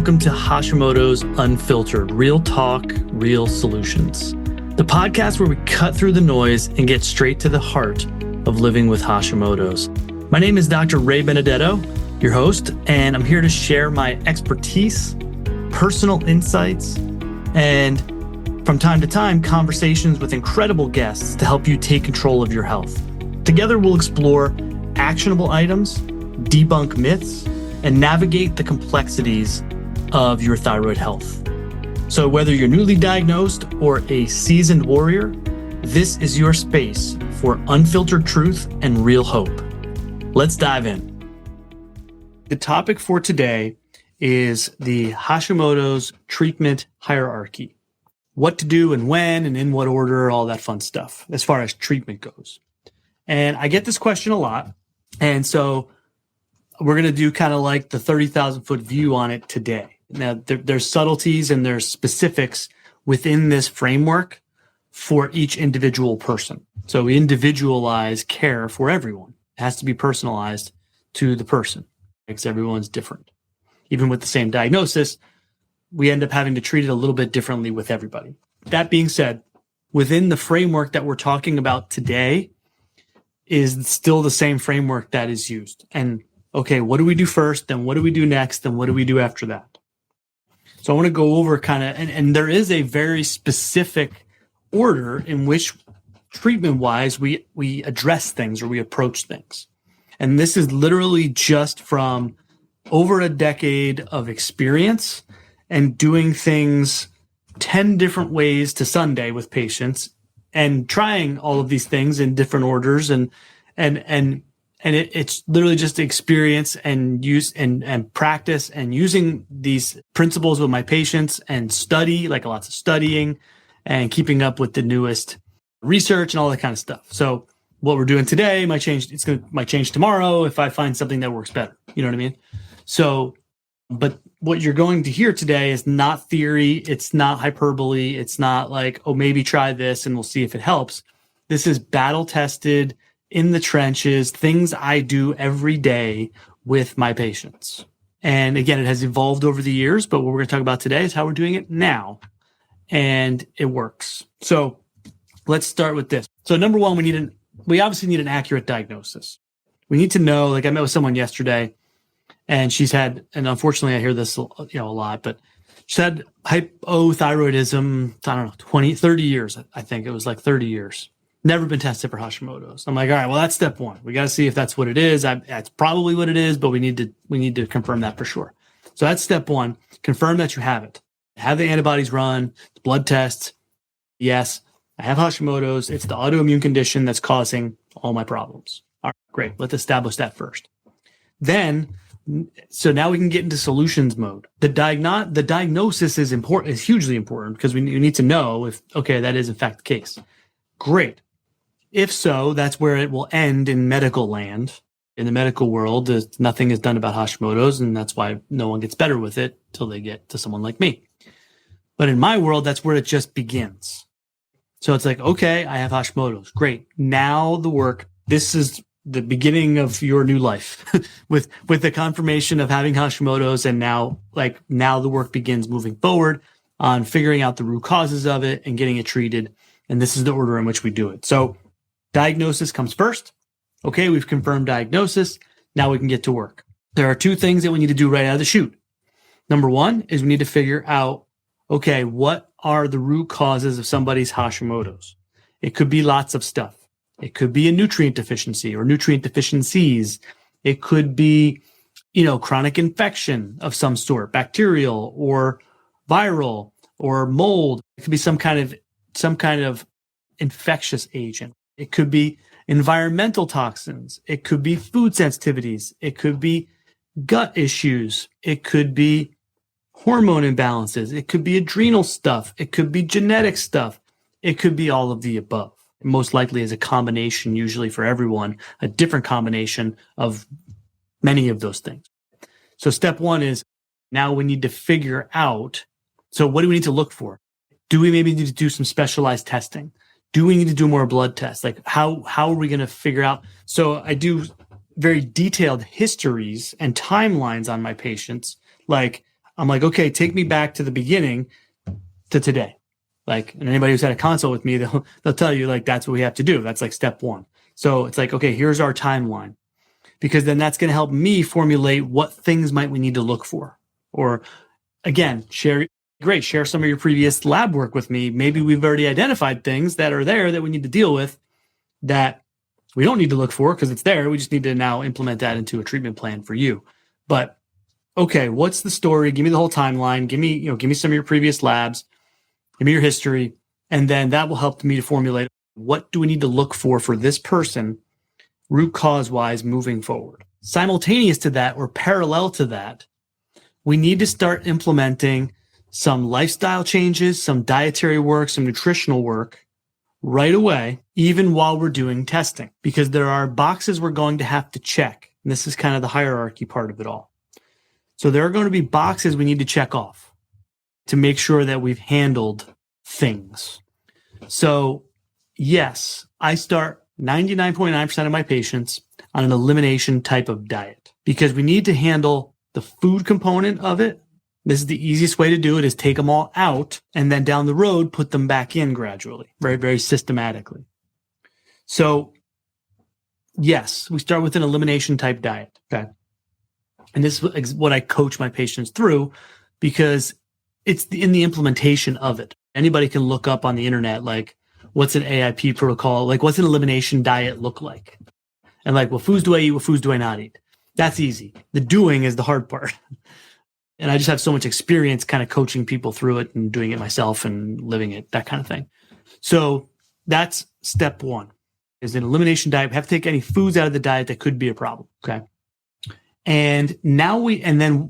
welcome to Hashimoto's Unfiltered, real talk, real solutions. The podcast where we cut through the noise and get straight to the heart of living with Hashimoto's. My name is Dr. Ray Benedetto, your host, and I'm here to share my expertise, personal insights, and from time to time, conversations with incredible guests to help you take control of your health. Together, we'll explore actionable items, debunk myths, and navigate the complexities of your thyroid health. So whether you're newly diagnosed or a seasoned warrior, this is your space for unfiltered truth and real hope. Let's dive in. The topic for today is the Hashimoto's treatment hierarchy. What to do and when and in what order, all that fun stuff as far as treatment goes. And I get this question a lot. And so we're going to do kind of like the 30,000 foot view on it today. Now, there's subtleties and there's specifics within this framework for each individual person. So we individualize care for everyone. It has to be personalized to the person because everyone's different. Even with the same diagnosis, we end up having to treat it a little bit differently with everybody. That being said, within the framework that we're talking about today is still the same framework that is used. And okay, what do we do first? Then what do we do next? Then what do we do after that? So I want to go over kind of, and there is a very specific order in which treatment-wise we address things or we approach things. And this is literally just from over a decade of experience and doing things 10 different ways to Sunday with patients and trying all of these things in different orders and it's literally just experience and use and practice and using these principles with my patients and study, like lots of studying and keeping up with the newest research and all that kind of stuff. So what we're doing today might change. Might change tomorrow if I find something that works better. You know what I mean? So, but what you're going to hear today is not theory. It's not hyperbole. It's not like, oh, maybe try this and we'll see if it helps. This is battle tested, in the trenches, things I do every day with my patients. And again, it has evolved over the years, but what we're going to talk about today is how we're doing it now. And it works. So let's start with this. So number one, we obviously need an accurate diagnosis. We need to know, like I met with someone yesterday and she's had, and unfortunately I hear this a lot, but she had hypothyroidism, I don't know, 20, 30 years. I think it was like 30 years. Never been tested for Hashimoto's. I'm like, all right, well, that's step one. We got to see if that's what it is. That's probably what it is, but we need to confirm that for sure. So that's step one. Confirm that you have it. Have the antibodies run, blood tests. Yes, I have Hashimoto's. It's the autoimmune condition that's causing all my problems. All right, great. Let's establish that first. Then, so now we can get into solutions mode. The diagnosis is important. Is hugely important because we need to know if, okay, that is in fact the case. Great. If so, that's where it will end in medical land. In the medical world, nothing is done about Hashimoto's, and that's why no one gets better with it till they get to someone like me. But in my world, that's where it just begins. So it's like, okay, I have Hashimoto's. Great. Now the work, this is the beginning of your new life with the confirmation of having Hashimoto's. And now the work begins moving forward on figuring out the root causes of it and getting it treated. And this is the order in which we do it. So diagnosis comes first. Okay, we've confirmed diagnosis. Now we can get to work. There are two things that we need to do right out of the chute. Number one is we need to figure out, okay, what are the root causes of somebody's Hashimoto's? It could be lots of stuff. It could be a nutrient deficiency or nutrient deficiencies. It could be, chronic infection of some sort, bacterial or viral or mold. It could be some kind of infectious agent. It could be environmental toxins. It could be food sensitivities. It could be gut issues. It could be hormone imbalances. It could be adrenal stuff. It could be genetic stuff. It could be all of the above. Most likely is a combination, usually for everyone, a different combination of many of those things. So step one is now we need to figure out, so what do we need to look for? Do we maybe need to do some specialized testing? Do we need to do more blood tests? Like how are we going to figure out? So I do very detailed histories and timelines on my patients. Like I'm like, okay, take me back to the beginning to today. Like, and anybody who's had a consult with me, they'll tell you like, that's what we have to do. That's like step one. So it's like, okay, here's our timeline, because then that's going to help me formulate what things might we need to look for. Or again, share some of your previous lab work with me. Maybe we've already identified things that are there that we need to deal with that we don't need to look for because it's there. We just need to now implement that into a treatment plan for you. But okay, what's the story? Give me the whole timeline. Give me some of your previous labs. Give me your history. And then that will help me to formulate what do we need to look for this person root cause wise moving forward. Simultaneous to that, or parallel to that, we need to start implementing some lifestyle changes, some dietary work, some nutritional work right away, even while we're doing testing, because there are boxes we're going to have to check. And this is kind of the hierarchy part of it all. So there are going to be boxes we need to check off to make sure that we've handled things. So yes, I start 99.9% of my patients on an elimination type of diet because we need to handle the food component of it. This is the easiest way to do it, is take them all out and then down the road, put them back in gradually, very, very systematically. So yes, we start with an elimination type diet. Okay. And this is what I coach my patients through because it's in the implementation of it. Anybody can look up on the internet, like, what's an AIP protocol? Like, what's an elimination diet look like? And like, what foods do I eat? What foods do I not eat? That's easy. The doing is the hard part. And I just have so much experience kind of coaching people through it and doing it myself and living it, that kind of thing. So that's step one, is an elimination diet. We have to take any foods out of the diet that could be a problem. Okay. And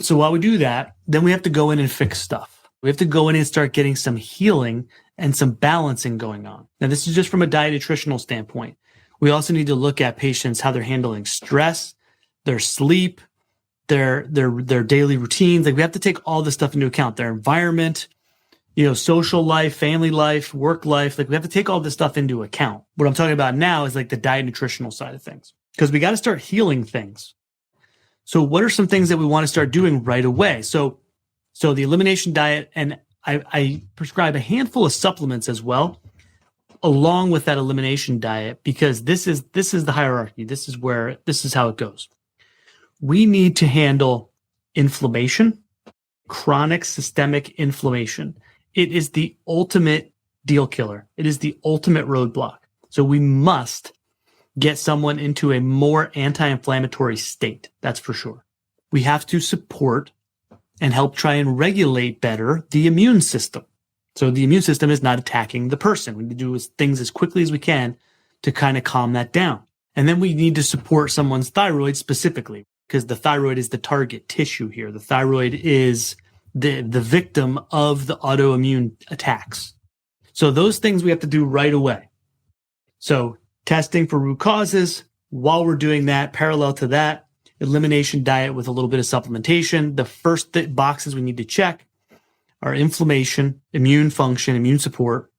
so while we do that, then we have to go in and fix stuff. We have to go in and start getting some healing and some balancing going on. Now, this is just from a diet nutritional standpoint. We also need to look at patients, how they're handling stress, their sleep, their daily routines. Like, we have to take all this stuff into account, their environment, social life, family life, work life. Like, we have to take all this stuff into account. What I'm talking about now is like the diet nutritional side of things, because we got to start healing things. So what are some things that we want to start doing right away? So the elimination diet, and I prescribe a handful of supplements as well, along with that elimination diet, because this is the hierarchy. This is how it goes. We need to handle inflammation, chronic systemic inflammation. It is the ultimate deal killer. It is the ultimate roadblock. So we must get someone into a more anti-inflammatory state. That's for sure. We have to support and help try and regulate better the immune system. So the immune system is not attacking the person. We need to do things as quickly as we can to kind of calm that down. And then we need to support someone's thyroid specifically, because the thyroid is the target tissue here. The thyroid is the victim of the autoimmune attacks. So those things we have to do right away. So testing for root causes. While we're doing that, parallel to that, elimination diet with a little bit of supplementation. The first boxes we need to check are inflammation, immune function, immune support,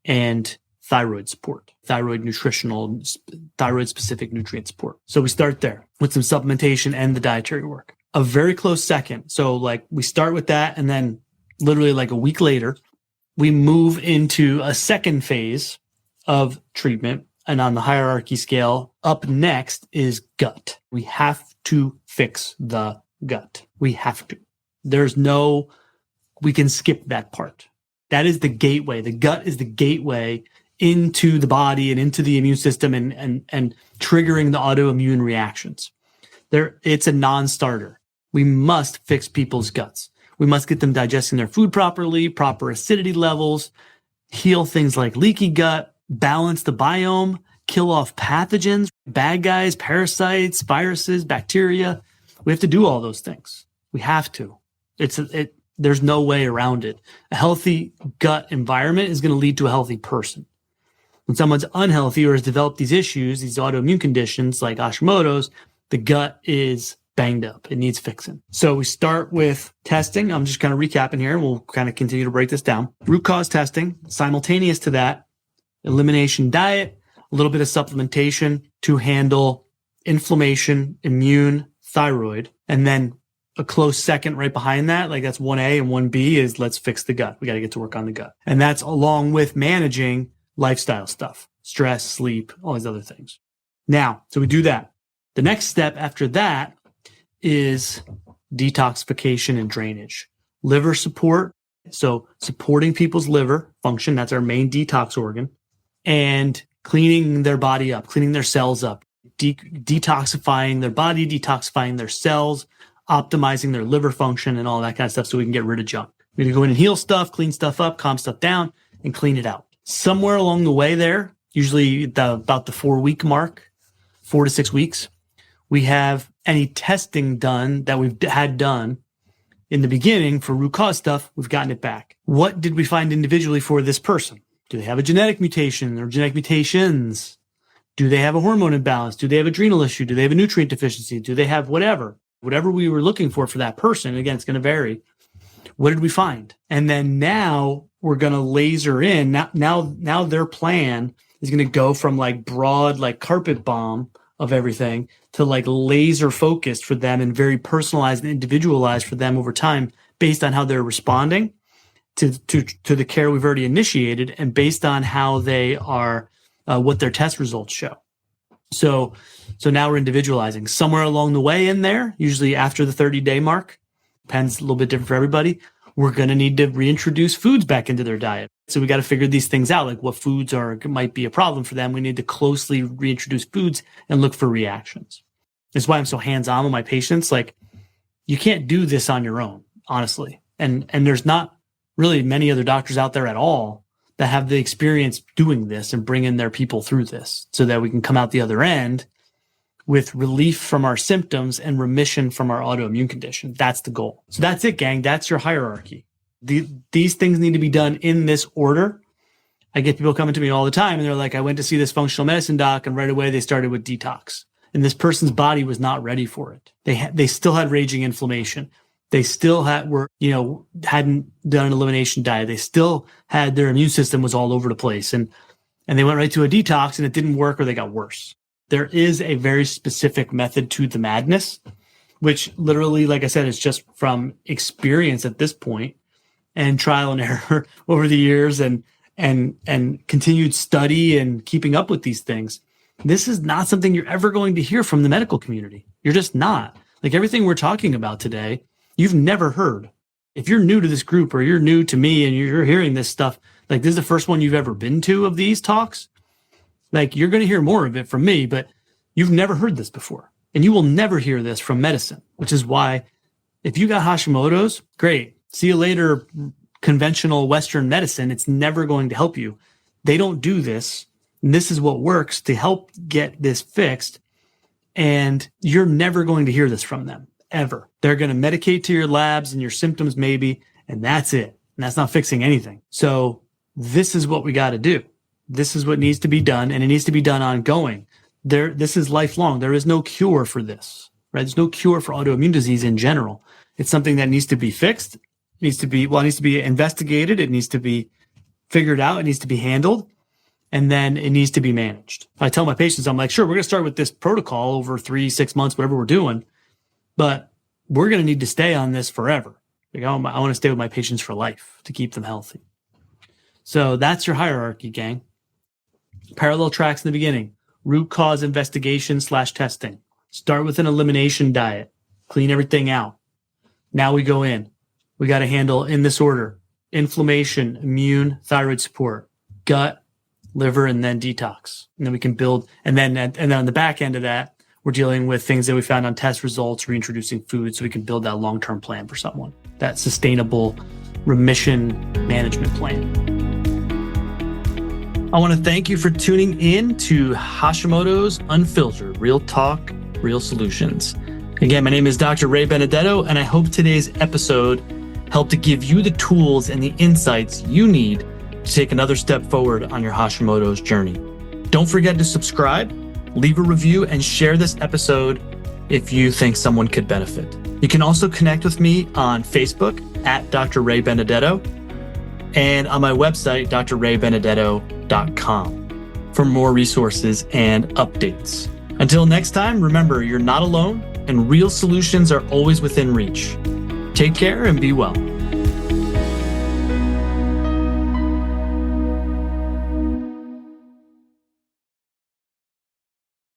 and thyroid support, thyroid specific nutrient support. So we start there with some supplementation and the dietary work. A very close second. So like we start with that, and then literally like a week later, we move into a second phase of treatment. And on the hierarchy scale, up next is gut. We have to fix the gut. We have to. We can skip that part. That is the gateway. The gut is the gateway into the body and into the immune system and triggering the autoimmune reactions. It's a non-starter. We must fix people's guts. We must get them digesting their food properly, proper acidity levels, heal things like leaky gut, balance the biome, kill off pathogens, bad guys, parasites, viruses, bacteria. We have to do all those things. We have to. There's no way around it. A healthy gut environment is going to lead to a healthy person. When someone's unhealthy or has developed these issues, these autoimmune conditions like Hashimoto's, the gut is banged up. It needs fixing. So we start with testing. I'm just kind of recapping here, and we'll kind of continue to break this down. Root cause testing. Simultaneous to that, elimination diet, a little bit of supplementation to handle inflammation, immune, thyroid, and then a close second right behind that, like that's 1A and 1B is let's fix the gut. We got to get to work on the gut. And that's along with managing lifestyle stuff, stress, sleep, all these other things. Now, so we do that. The next step after that is detoxification and drainage. Liver support. So supporting people's liver function, that's our main detox organ, and cleaning their body up, cleaning their cells up, detoxifying their body, detoxifying their cells, optimizing their liver function and all that kind of stuff so we can get rid of junk. We need to go in and heal stuff, clean stuff up, calm stuff down, and clean it out. Somewhere along the way there, usually about the 4-week mark, 4 to 6 weeks, we have any testing done that we've had done in the beginning for root cause stuff, we've gotten it back. What did we find individually for this person? Do they have a genetic mutation or genetic mutations? Do they have a hormone imbalance? Do they have adrenal issue? Do they have a nutrient deficiency? Do they have whatever we were looking for that person? Again, it's going to vary. What did we find? And then now we're going to laser in. Now their plan is going to go from like broad, like carpet bomb of everything to like laser focused for them and very personalized and individualized for them over time based on how they're responding to the care we've already initiated and based on how they are, what their test results show. So now we're individualizing somewhere along the way in there, usually after the 30-day mark, depends a little bit different for everybody. We're going to need to reintroduce foods back into their diet. So we got to figure these things out, like what foods might be a problem for them. We need to closely reintroduce foods and look for reactions. That's why I'm so hands-on with my patients. Like, you can't do this on your own, honestly. And there's not really many other doctors out there at all that have the experience doing this and bringing their people through this so that we can come out the other end with relief from our symptoms and remission from our autoimmune condition. That's the goal. So that's it, gang. That's your hierarchy. These things need to be done in this order. I get people coming to me all the time and they're like, I went to see this functional medicine doc and right away they started with detox. And this person's body was not ready for it. They still had raging inflammation. They still hadn't done an elimination diet. They still had their immune system was all over the place. And they went right to a detox and it didn't work or they got worse. There is a very specific method to the madness, which literally, like I said, is just from experience at this point and trial and error over the years and continued study and keeping up with these things. This is not something you're ever going to hear from the medical community. You're just not. Like everything we're talking about today, you've never heard. If you're new to this group or you're new to me and you're hearing this stuff, like this is the first one you've ever been to of these talks, like you're going to hear more of it from me, but you've never heard this before. And you will never hear this from medicine, which is why if you got Hashimoto's, great. See you later, conventional Western medicine. It's never going to help you. They don't do this. And this is what works to help get this fixed. And you're never going to hear this from them, ever. They're going to medicate to your labs and your symptoms maybe, and that's it. And that's not fixing anything. So this is what we got to do. This is what needs to be done, and it needs to be done ongoing. This is lifelong. There is no cure for this, right? There's no cure for autoimmune disease in general. It's something that needs to be fixed. It needs to be investigated. It needs to be figured out. It needs to be handled. And then it needs to be managed. I tell my patients, I'm like, sure, we're going to start with this protocol over 3-6 months, whatever we're doing, but we're going to need to stay on this forever. Like, I want to stay with my patients for life to keep them healthy. So that's your hierarchy, gang. Parallel tracks in the beginning. Root cause investigation / testing. Start with an elimination diet. Clean everything out. Now we go in. We got to handle in this order: inflammation, immune, thyroid support, gut, liver, and then detox. And then we can build. And then on the back end of that, we're dealing with things that we found on test results, reintroducing food, so we can build that long-term plan for someone. That sustainable remission management plan. I want to thank you for tuning in to Hashimoto's Unfiltered, Real Talk, Real Solutions. Again, my name is Dr. Ray Benedetto, and I hope today's episode helped to give you the tools and the insights you need to take another step forward on your Hashimoto's journey. Don't forget to subscribe, leave a review, and share this episode if you think someone could benefit. You can also connect with me on Facebook at Dr. Ray Benedetto and on my website, drraybenedetto.com, for more resources and updates. Until next time, remember, you're not alone. and real solutions are always within reach. Take care and be well.